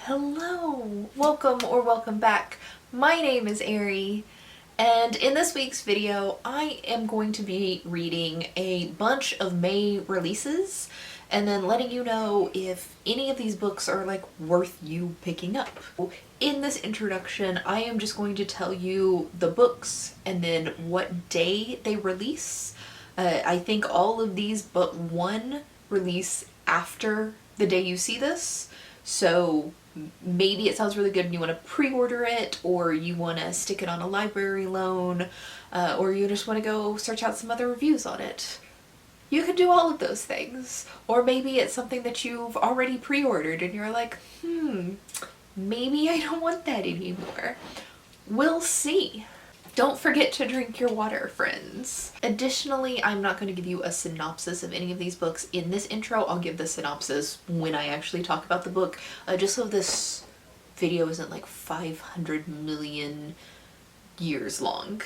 Hello! Welcome or welcome back. My name is Ari, and in this week's video I am going to be reading a bunch of May releases and then letting you know if any of these books are like worth you picking up. In this introduction I am just going to tell you the books and then what day they release. I think all of these but one release after the day you see this. So maybe it sounds really good and you want to pre-order it, or you want to stick it on a library loan, or you just want to go search out some other reviews on it. You can do all of those things. Or maybe it's something that you've already pre-ordered and you're like, maybe I don't want that anymore. We'll see. Don't forget to drink your water, friends. Additionally, I'm not going to give you a synopsis of any of these books in this intro. I'll give the synopsis when I actually talk about the book, just so this video isn't like 500 million years long.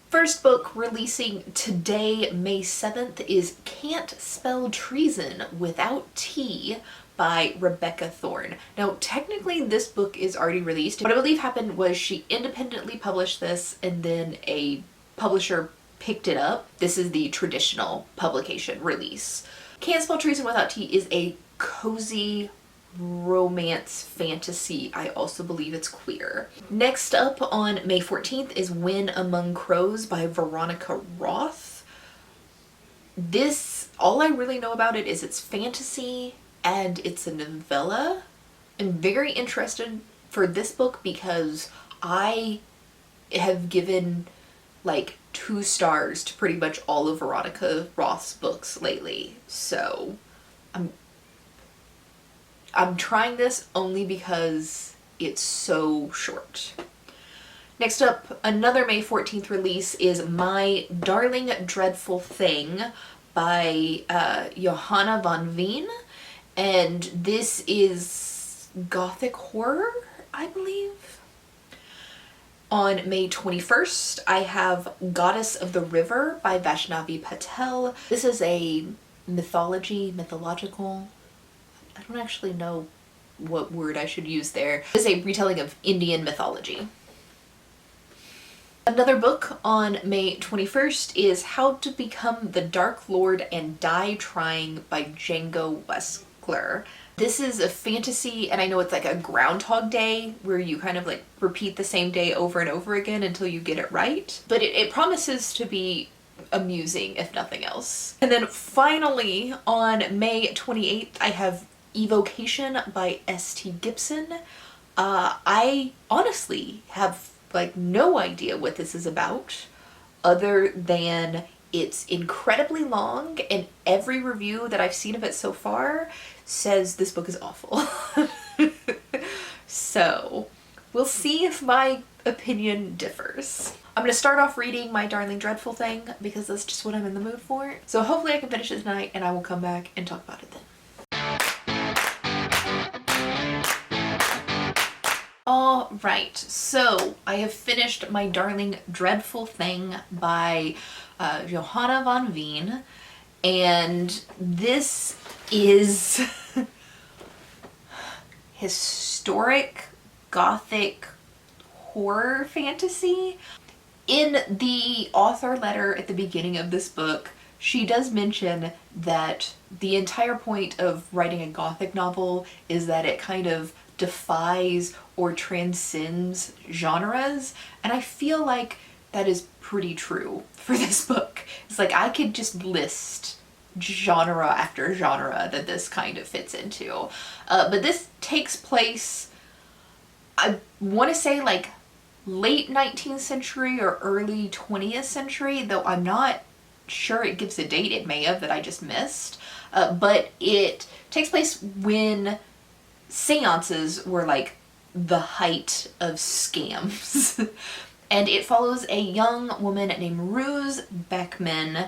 First book releasing today, May 7th, is Can't Spell Treason Without T by Rebecca Thorne. Now, technically this book is already released. What I believe happened was she independently published this and then a publisher picked it up. This is the traditional publication release. Can't Spell Treason Without T is a cozy romance fantasy. I also believe it's queer. Next up on May 14th is When Among Crows by Veronica Roth. This, all I really know about it is it's fantasy and it's a novella. I'm very interested for this book because I have given like 2 stars to pretty much all of Veronica Roth's books lately. So I'm trying this only because it's so short. Next up, another May 14th release is My Darling Dreadful Thing by Johanna von Veen. And this is gothic horror, I believe. On May 21st, I have Goddess of the River by Vaishnavi Patel. This is a mythological, I don't actually know what word I should use there. This is a retelling of Indian mythology. Another book on May 21st is How to Become the Dark Lord and Die Trying by Django Westler. This is a fantasy, and I know it's like a Groundhog Day where you kind of like repeat the same day over and over again until you get it right. But it promises to be amusing, if nothing else. And then finally on May 28th, I have Evocation by S.T. Gibson. I honestly have like no idea what this is about other than it's incredibly long, and every review that I've seen of it so far says this book is awful. So we'll see if my opinion differs. I'm going to start off reading My Darling Dreadful Thing because that's just what I'm in the mood for. So hopefully I can finish it tonight and I will come back and talk about it then. Alright, so I have finished My Darling Dreadful Thing by Johanna von Veen, and this is historic gothic horror fantasy. In the author letter at the beginning of this book, she does mention that the entire point of writing a gothic novel is that it kind of defies or transcends genres, and I feel like that is pretty true for this book. It's like I could just list genre after genre that this kind of fits into. But this takes place, I want to say like late 19th century or early 20th century, though I'm not sure it gives a date. It may have that I just missed. But it takes place when seances were like the height of scams. And it follows a young woman named Rose Beckman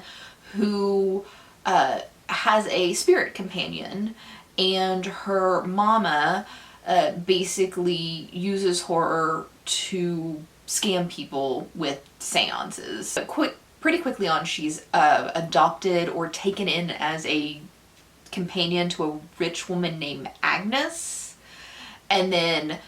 who has a spirit companion, and her mama basically uses horror to scam people with seances. But pretty quickly on, she's adopted or taken in as a companion to a rich woman named Agnes. and then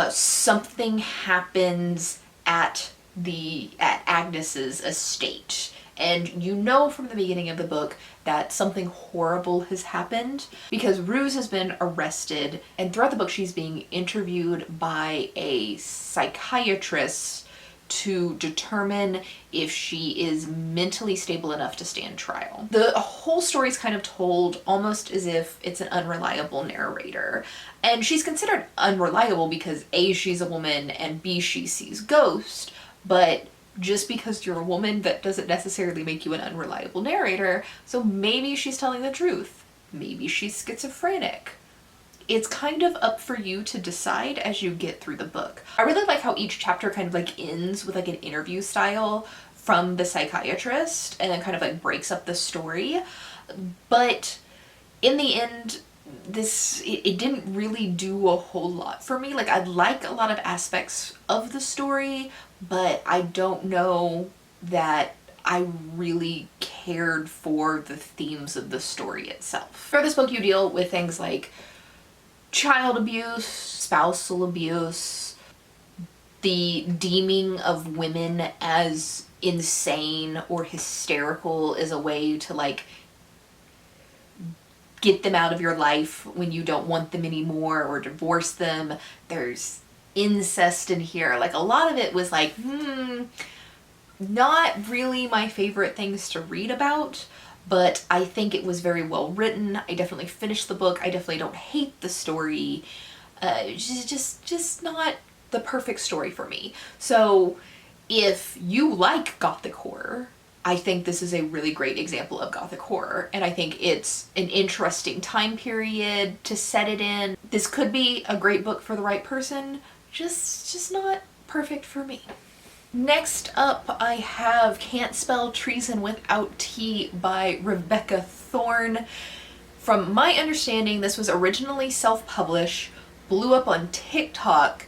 something happens at Agnes's estate. And you know from the beginning of the book that something horrible has happened because Ruse has been arrested, and throughout the book she's being interviewed by a psychiatrist to determine if she is mentally stable enough to stand trial. The whole story is kind of told almost as if it's an unreliable narrator. And she's considered unreliable because A, she's a woman, and B, she sees ghosts. But just because you're a woman, that doesn't necessarily make you an unreliable narrator. So maybe she's telling the truth. Maybe she's schizophrenic. It's kind of up for you to decide as you get through the book. I really like how each chapter kind of like ends with like an interview style from the psychiatrist and then kind of like breaks up the story. But in the end, it didn't really do a whole lot for me. Like, I like a lot of aspects of the story, but I don't know that I really cared for the themes of the story itself. For this book, you deal with things like child abuse, spousal abuse, the deeming of women as insane or hysterical is a way to like get them out of your life when you don't want them anymore or divorce them. There's incest in here. Like, a lot of it was like, not really my favorite things to read about, but I think it was very well written. I definitely finished the book. I definitely don't hate the story. Just not the perfect story for me. So if you like gothic horror, I think this is a really great example of gothic horror, and I think it's an interesting time period to set it in. This could be a great book for the right person, just not perfect for me. Next up, I have Can't Spell Treason Without T by Rebecca Thorne. From my understanding, this was originally self-published, blew up on TikTok,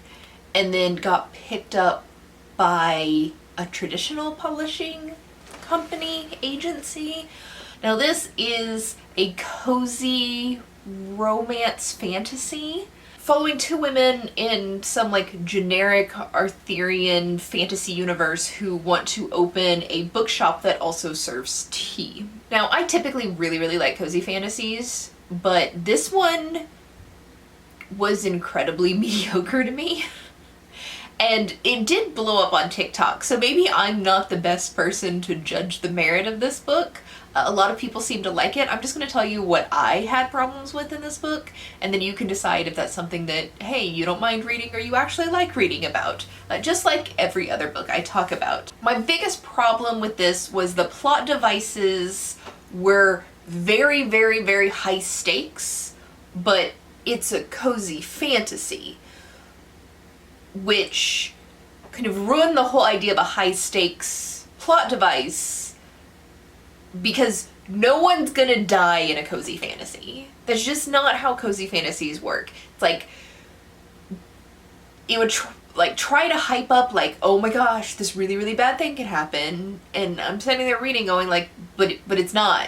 and then got picked up by a traditional publishing company, agency. Now this is a cozy romance fantasy following two women in some like generic Arthurian fantasy universe who want to open a bookshop that also serves tea. Now, I typically really like cozy fantasies, but this one was incredibly mediocre to me. And it did blow up on TikTok, so maybe I'm not the best person to judge the merit of this book. A lot of people seem to like it. I'm just going to tell you what I had problems with in this book, and then you can decide if that's something that, hey, you don't mind reading or you actually like reading about. Just like every other book I talk about. My biggest problem with this was the plot devices were very high stakes, but it's a cozy fantasy, which kind of ruined the whole idea of a high stakes plot device, because no one's gonna die in a cozy fantasy. That's just not how cozy fantasies work. It's like, it would try to hype up like, oh my gosh, this really bad thing could happen, and I'm sitting there reading going like, but it's not,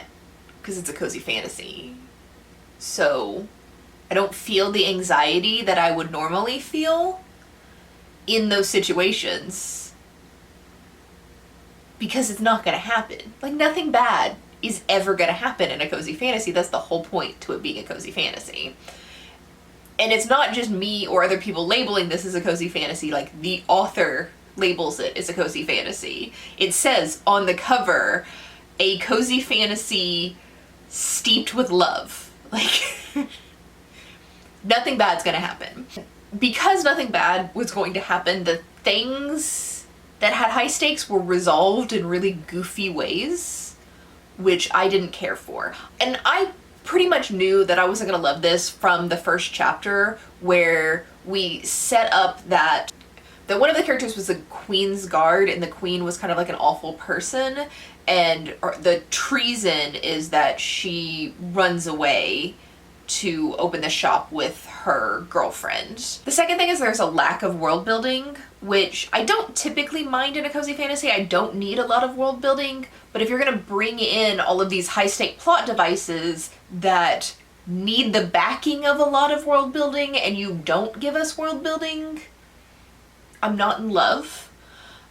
because it's a cozy fantasy. So I don't feel the anxiety that I would normally feel in those situations, because it's not gonna happen. Like, nothing bad is ever gonna happen in a cozy fantasy. That's the whole point to it being a cozy fantasy. And it's not just me or other people labeling this as a cozy fantasy, like the author labels it as a cozy fantasy. It says on the cover, a cozy fantasy steeped with love. Like, nothing bad's gonna happen. Because nothing bad was going to happen, the things that had high stakes were resolved in really goofy ways, which I didn't care for. And I pretty much knew that I wasn't gonna love this from the first chapter, where we set up that one of the characters was the Queen's Guard, and the Queen was kind of like an awful person, and the treason is that she runs away to open the shop with her girlfriend. The second thing is there's a lack of world building, which I don't typically mind in a cozy fantasy. I don't need a lot of world building, but if you're gonna bring in all of these high stake plot devices that need the backing of a lot of world building and you don't give us world building, I'm not in love.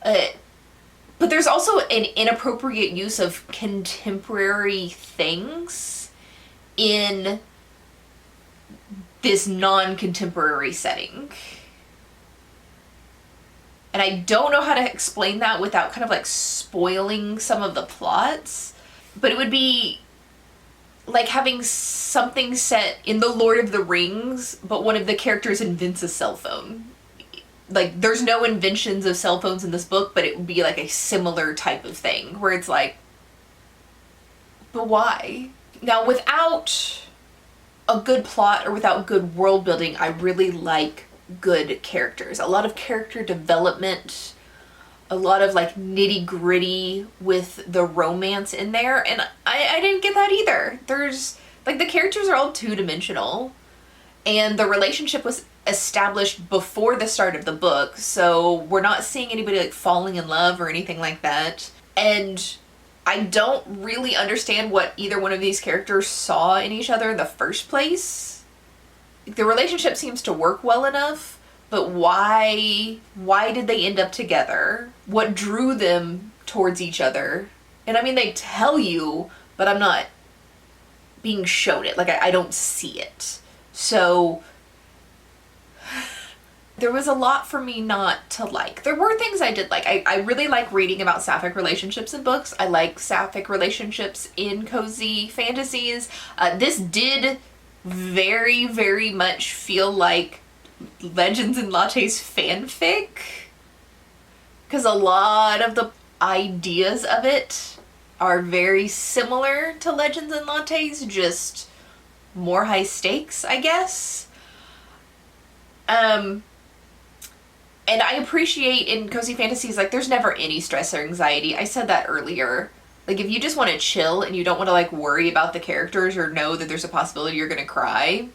But there's also an inappropriate use of contemporary things in this non-contemporary setting. And I don't know how to explain that without kind of like spoiling some of the plots. But it would be like having something set in the Lord of the Rings, but one of the characters invents a cell phone. Like, there's no inventions of cell phones in this book, but it would be like a similar type of thing where it's like, but why? Now, without a good plot or without good world building, I really like good characters. A lot of character development, a lot of like nitty gritty with the romance in there, and I didn't get that either. There's like, the characters are all two-dimensional, and the relationship was established before the start of the book, so we're not seeing anybody like falling in love or anything like that. And I don't really understand what either one of these characters saw in each other in the first place. The relationship seems to work well enough, but why did they end up together? What drew them towards each other? And I mean, they tell you, but I'm not being shown it. Like, I don't see it. So there was a lot for me not to like. There were things I did like. I really like reading about sapphic relationships in books. I like sapphic relationships in cozy fantasies. This did very, very much feel like Legends and Lattes fanfic, because a lot of the ideas of it are very similar to Legends and Lattes, just more high stakes, I guess. And I appreciate in cozy fantasies, like, there's never any stress or anxiety. I said that earlier. Like, if you just want to chill and you don't want to like worry about the characters or know that there's a possibility you're gonna cry,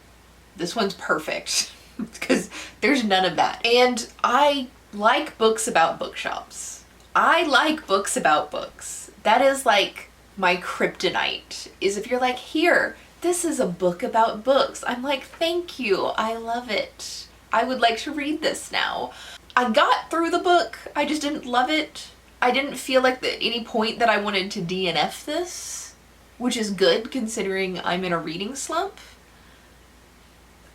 this one's perfect. Because there's none of that. And I like books about bookshops. I like books about books. That is like my kryptonite, is if you're like, here, this is a book about books. I'm like, thank you, I love it. I would like to read this now. I got through the book, I just didn't love it. I didn't feel like at any point that I wanted to DNF this, which is good considering I'm in a reading slump.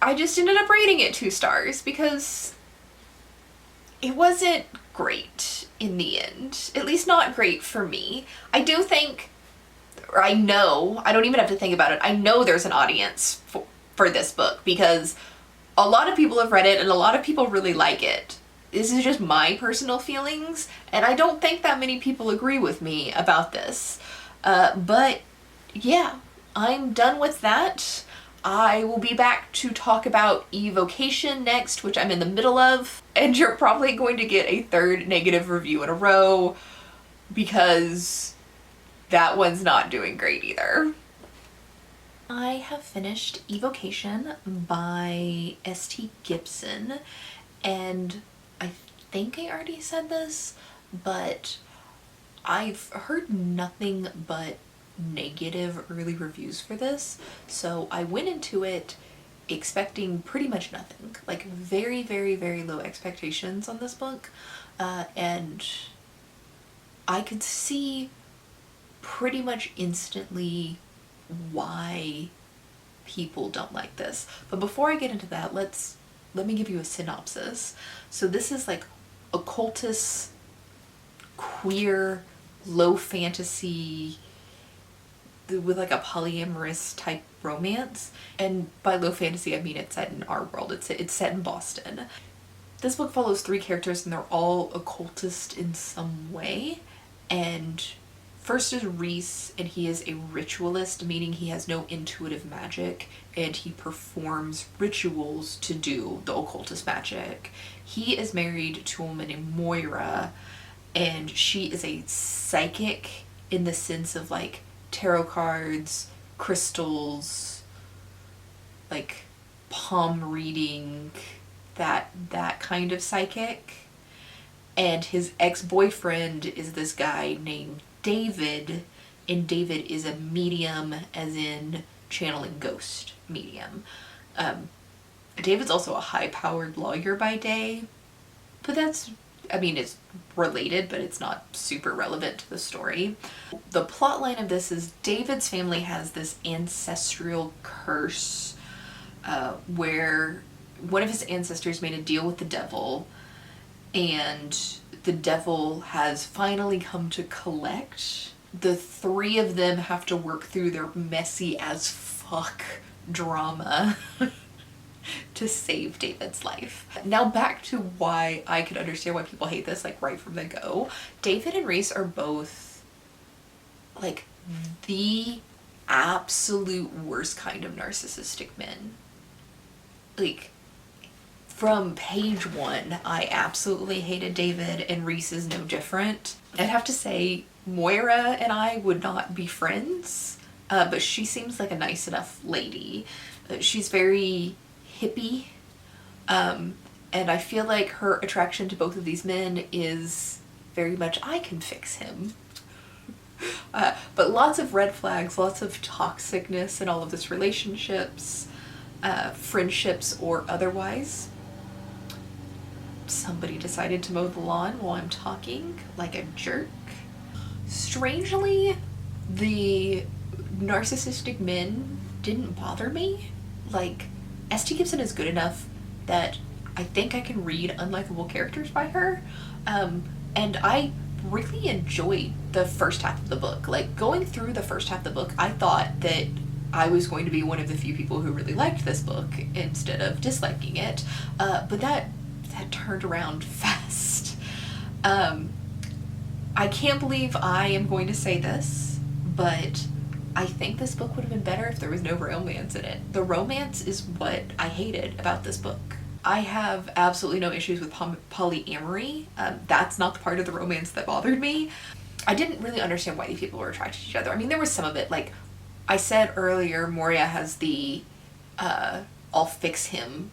I just ended up rating it 2 stars because it wasn't great in the end. At least not great for me. I do think, or I know, I don't even have to think about it, I know there's an audience for this book because a lot of people have read it and a lot of people really like it. This is just my personal feelings, and I don't think that many people agree with me about this. But yeah, I'm done with that. I will be back to talk about Evocation next, which I'm in the middle of, and you're probably going to get a 3rd negative review in a row because that one's not doing great either. I have finished Evocation by S.T. Gibson, and I think I already said this, but I've heard nothing but negative early reviews for this, so I went into it expecting pretty much nothing, like very, very, very low expectations on this book, and I could see pretty much instantly why people don't like this. But before I get into that, let me give you a synopsis. So this is like occultist, queer, low fantasy with like a polyamorous type romance. And by low fantasy, I mean it's set in our world. It's set in Boston. This book follows 3 characters and they're all occultist in some way. And first is Reese, and he is a ritualist, meaning he has no intuitive magic, and he performs rituals to do the occultist magic. He is married to a woman named Moira, and she is a psychic in the sense of like tarot cards, crystals, like palm reading, that kind of psychic. And his ex-boyfriend is this guy named David, and David is a medium, as in channeling ghost medium. David's also a high-powered lawyer by day, but that's, I mean, it's related, but it's not super relevant to the story. The plot line of this is David's family has this ancestral curse where one of his ancestors made a deal with the devil, and the devil has finally come to collect. The three of them have to work through their messy as fuck drama to save David's life. Now back to why I could understand why people hate this, like, right from the go. David and Reese are both, like, the absolute worst kind of narcissistic men. Like, from page one, I absolutely hated David, and Reese is no different. I'd have to say Moira and I would not be friends, but she seems like a nice enough lady. She's very hippie, and I feel like her attraction to both of these men is very much, I can fix him. But lots of red flags, lots of toxicness in all of this relationships, friendships or otherwise. Somebody decided to mow the lawn while I'm talking like a jerk. Strangely, the narcissistic men didn't bother me. Like, St. Gibson is good enough that I think I can read unlikable characters by her, and I really enjoyed the first half of the book. Like, going through the first half of the book, I thought that I was going to be one of the few people who really liked this book instead of disliking it, but that turned around fast. I can't believe I am going to say this, but I think this book would have been better if there was no romance in it. The romance is what I hated about this book. I have absolutely no issues with polyamory. That's not the part of the romance that bothered me. I didn't really understand why these people were attracted to each other. I mean, there was some of it, like I said earlier, Moria has the I'll fix him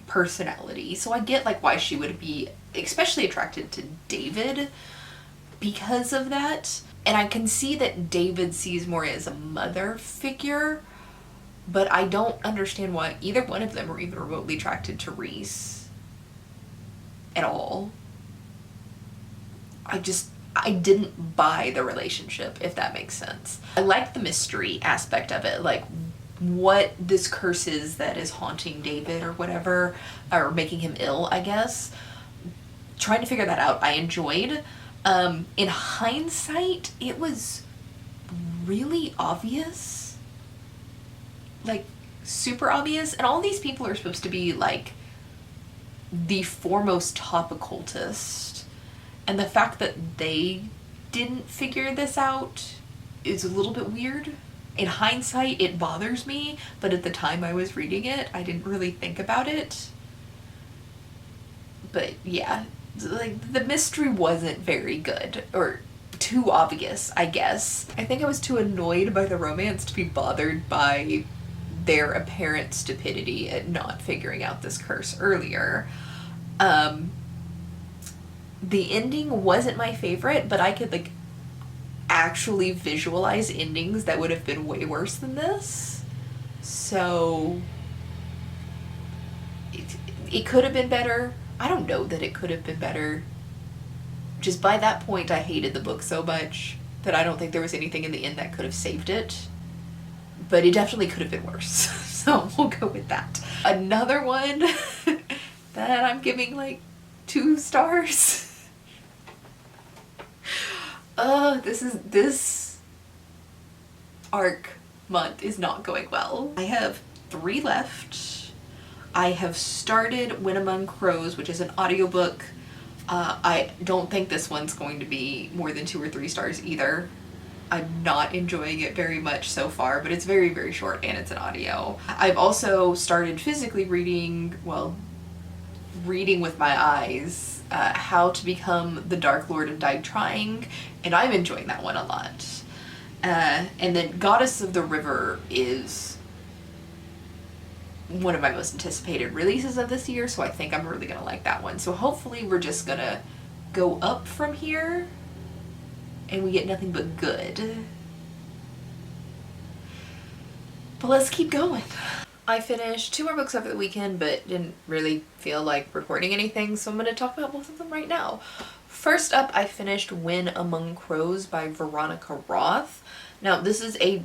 personality, so I get like why she would be especially attracted to David because of that. And I can see that David sees Moria as a mother figure, but I don't understand why either one of them are even remotely attracted to Reese at all. I didn't buy the relationship, if that makes sense. I like the mystery aspect of it, like what this curse is that is haunting David or whatever, or making him ill, I guess. Trying to figure that out, I enjoyed. In hindsight, it was really obvious. Like, super obvious. And all these people are supposed to be, like, the foremost top occultist. And the fact that they didn't figure this out is a little bit weird. In hindsight, it bothers me, but at the time I was reading it, I didn't really think about it. But yeah, like, the mystery wasn't very good, or too obvious, I guess. I think I was too annoyed by the romance to be bothered by their apparent stupidity at not figuring out this curse earlier. The ending wasn't my favorite, but I could, like, actually visualize endings that would have been way worse than this. So it could have been better. I don't know that it could have been better. Just by that point, I hated the book so much that I don't think there was anything in the end that could have saved it. But it definitely could have been worse. So we'll go with that. Another one that I'm giving like 2 stars. This arc month is not going well. I have 3 left. I have started When Among Crows, which is an audiobook. I don't think this one's going to be more than 2 or 3 stars either. I'm not enjoying it very much so far, but it's very, very short and it's an audio. I've also started physically reading, well, reading with my eyes, How to Become the Dark Lord and Died Trying, and I'm enjoying that one a lot. And then Goddess of the River is one of my most anticipated releases of this year, so I think I'm really gonna like that one. So hopefully we're just gonna go up from here and we get nothing but good. But let's keep going. I finished 2 more books over the weekend, but didn't really feel like recording anything, so I'm going to talk about both of them right now. First up, I finished When Among Crows by Veronica Roth. Now, this is a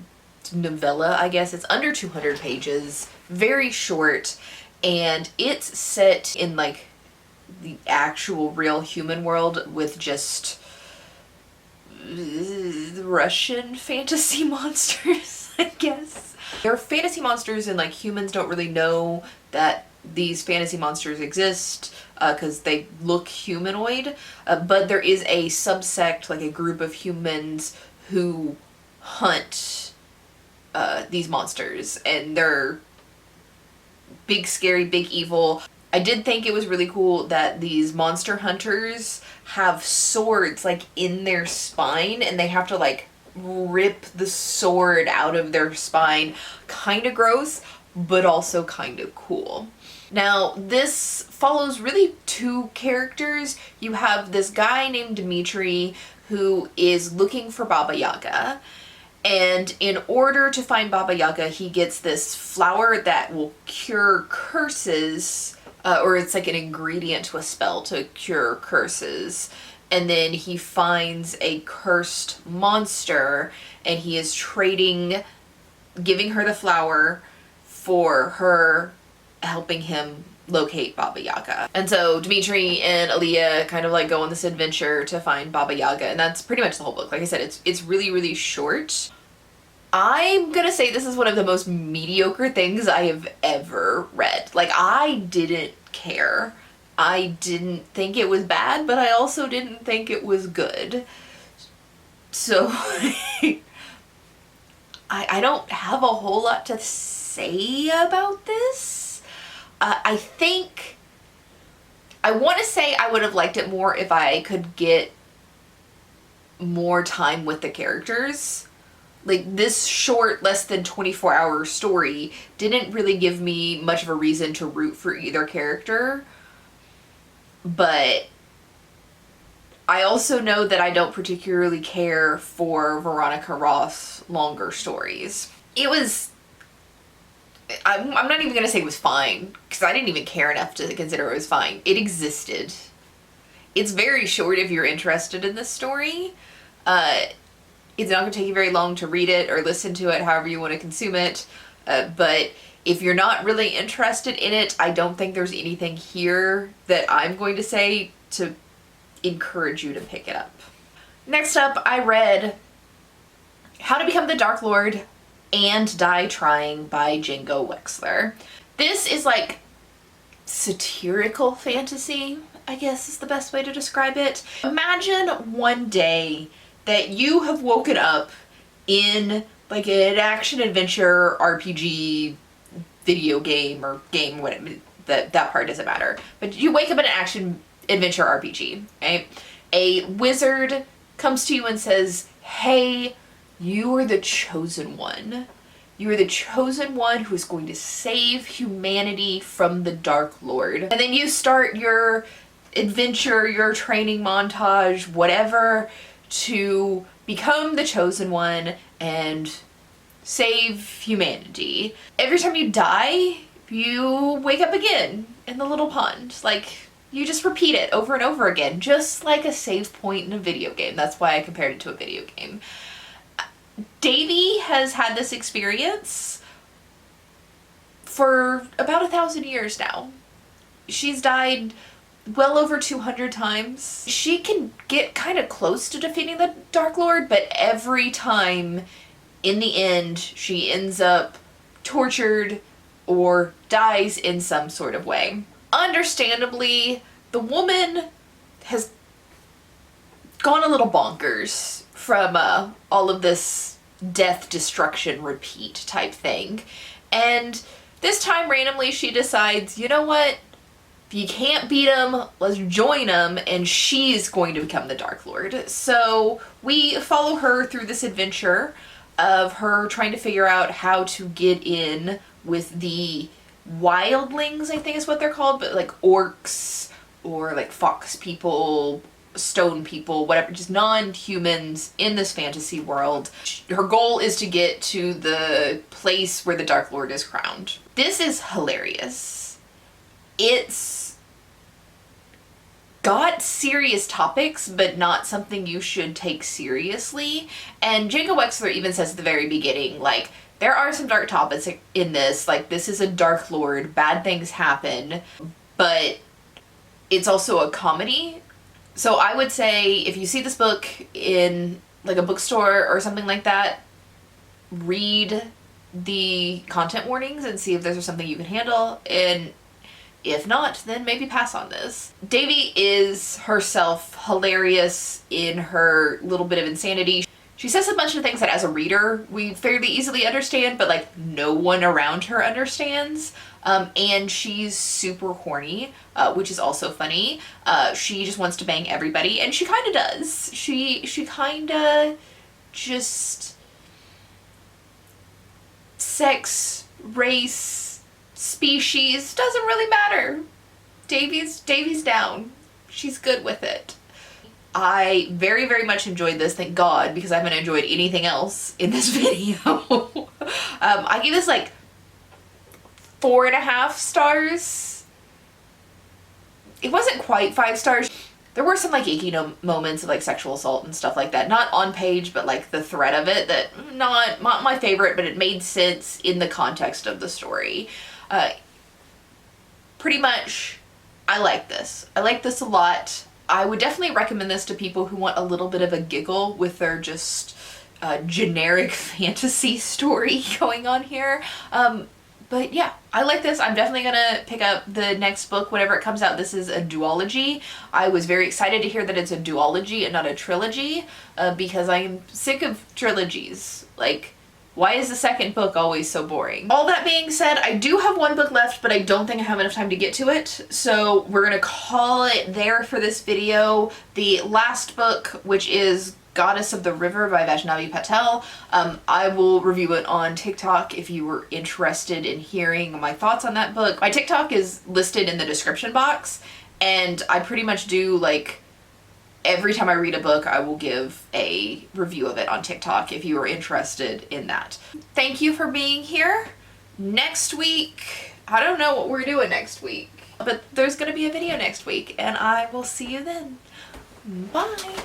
novella, I guess. It's under 200 pages, very short, and it's set in like the actual real human world with just Russian fantasy monsters, I guess. They're fantasy monsters and like humans don't really know that these fantasy monsters exist because they look humanoid, but there is a subsect, like a group of humans who hunt these monsters, and they're big, scary, big, evil. I did think it was really cool that these monster hunters have swords like in their spine, and they have to like rip the sword out of their spine. Kind of gross, but also kind of cool. Now, this follows really 2 characters. You have this guy named Dmitri who is looking for Baba Yaga. And in order to find Baba Yaga, he gets this flower that will cure curses, or it's like an ingredient to a spell to cure curses. And then he finds a cursed monster, and he is trading, giving her the flower for her helping him locate Baba Yaga. And so Dmitri and Aaliyah kind of like go on this adventure to find Baba Yaga, and that's pretty much the whole book. Like I said, it's really, really short. I'm gonna say this is one of the most mediocre things I have ever read. Like, I didn't care. I didn't think it was bad, but I also didn't think it was good. So I don't have a whole lot to say about this. I think, I want to say I would have liked it more if I could get more time with the characters. Like, this short, less than 24-hour story didn't really give me much of a reason to root for either character. But I also know that I don't particularly care for Veronica Roth's longer stories. It was, I'm not even going to say it was fine, because I didn't even care enough to consider it was fine. It existed. It's very short if you're interested in this story. It's not going to take you very long to read it or listen to it, however you want to consume it. But if you're not really interested in it, I don't think there's anything here that I'm going to say to encourage you to pick it up. Next up, I read How to Become the Dark Lord and Die Trying by Django Wexler. This is like satirical fantasy, I guess is the best way to describe it. Imagine one day that you have woken up in like an action adventure RPG video game or game, whatever, that part doesn't matter. But you wake up in an action adventure RPG, right? A wizard comes to you and says, hey, you are the chosen one. You are the chosen one who is going to save humanity from the Dark Lord. And then you start your adventure, your training montage, whatever, to become the chosen one and save humanity. Every time you die, you wake up again in the little pond. Like, you just repeat it over and over again, just like a save point in a video game. That's why I compared it to a video game. Davy has had this experience for about 1,000 years now. She's died well over 200 times. She can get kind of close to defeating the Dark Lord, but every time, in the end, she ends up tortured or dies in some sort of way. Understandably, the woman has gone a little bonkers from all of this death, destruction, repeat type thing. And this time, randomly, she decides, you know what? If you can't beat him, let's join him, and she's going to become the Dark Lord. So we follow her through this adventure of her trying to figure out how to get in with the wildlings, I think is what they're called, but like orcs or like fox people, stone people, whatever, just non-humans in this fantasy world. Her goal is to get to the place where the Dark Lord is crowned. This is hilarious. It's got serious topics, but not something you should take seriously. And Jacob Wexler even says at the very beginning, like, there are some dark topics in this, like, this is a Dark Lord, bad things happen, but it's also a comedy. So I would say if you see this book in like a bookstore or something like that, read the content warnings and see if there's something you can handle, and if not, then maybe pass on this. Davy is herself hilarious in her little bit of insanity. She says a bunch of things that as a reader we fairly easily understand, but like no one around her understands. And she's super horny, which is also funny. She just wants to bang everybody, and she kind of does. She kind of just... sex, race, species, doesn't really matter. Davy's down. She's good with it. I very, very much enjoyed this, thank God, because I haven't enjoyed anything else in this video. I gave this like 4.5 stars. It wasn't quite 5 stars. There were some like icky moments of like sexual assault and stuff like that. Not on page, but like the thread of it, that not my favorite, but it made sense in the context of the story. Pretty much, I like this. I like this a lot. I would definitely recommend this to people who want a little bit of a giggle with their just generic fantasy story going on here. But yeah, I like this. I'm definitely gonna pick up the next book whenever it comes out. This is a duology. I was very excited to hear that it's a duology and not a trilogy, because I am sick of trilogies. Like, why is the second book always so boring? All that being said, I do have one book left, but I don't think I have enough time to get to it, so we're gonna call it there for this video. The last book, which is Goddess of the River by Vaishnavi Patel. I will review it on TikTok if you were interested in hearing my thoughts on that book. My TikTok is listed in the description box, and I pretty much do, like, every time I read a book, I will give a review of it on TikTok if you are interested in that. Thank you for being here. Next week, I don't know what we're doing next week, but there's gonna be a video next week, and I will see you then. Bye!